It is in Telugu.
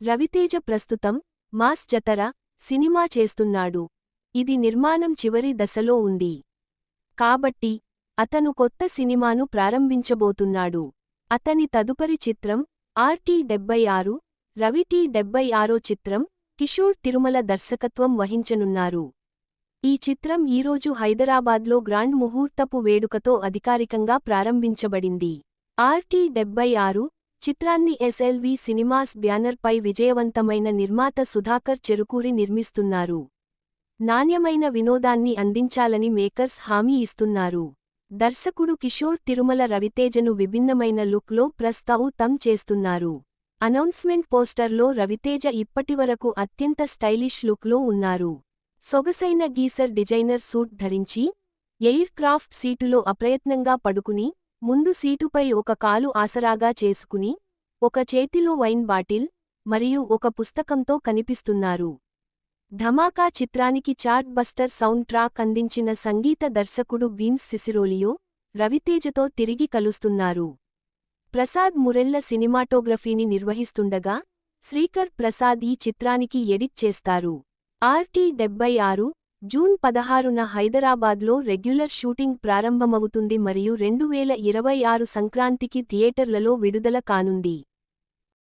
రవితేజ ప్రస్తుతం మాస్ జతర సినిమా చేస్తున్నాడు. ఇది నిర్మాణం చివరి దశలో ఉంది. కాబట్టి అతను కొత్త సినిమాను ప్రారంభించబోతున్నాడు. అతని తదుపరి చిత్రం RT-76. రవి T-76 చిత్రం కిషోర్ తిరుమల దర్శకత్వం వహించనున్నారు. ఈ చిత్రం ఈరోజు హైదరాబాద్లో గ్రాండ్ ముహూర్తపు వేడుకతో అధికారికంగా ప్రారంభించబడింది. RT-76 చిత్రాన్ని SLV సినిమాస్ బ్యానర్పై విజయవంతమైన నిర్మాత సుధాకర్ చెరుకూరి నిర్మిస్తున్నారు. నాణ్యమైన వినోదాన్ని అందించాలని మేకర్స్ హామీ ఇస్తున్నారు. దర్శకుడు కిషోర్ తిరుమల రవితేజను విభిన్నమైన లుక్లో ప్రస్తుతం చేస్తున్నారు. అనౌన్స్మెంట్ పోస్టర్లో రవితేజ ఇప్పటివరకు అత్యంత స్టైలిష్ లుక్లో ఉన్నారు. సొగసైన గీసర్ డిజైనర్ సూట్ ధరించి, ఎయిర్ క్రాఫ్ట్ సీటులో అప్రయత్నంగా పడుకుని, ముందు సీటుపై ఒక కాలు ఆసరాగా చేసుకుని, ఒక చేతిలో వైన్ బాటిల్, మరియు ఒక పుస్తకంతో కనిపిస్తున్నారు. ధమాకా చిత్రానికి చార్ట్ బస్టర్ సౌండ్ ట్రాక్ అందించిన సంగీత దర్శకుడు బీన్స్ సిసిరోలియో, రవితేజతో తిరిగి కలుస్తున్నారు. ప్రసాద్ మురెళ్ల సినిమాటోగ్రఫీని నిర్వహిస్తుండగా, శ్రీకర్ ప్రసాద్ ఈ చిత్రానికి ఎడిట్ చేస్తారు. RT-76 జూన్ 16న హైదరాబాద్లో రెగ్యులర్ షూటింగ్ ప్రారంభమవుతుంది మరియు 2026 సంక్రాంతికి థియేటర్లలో విడుదల కానుంది.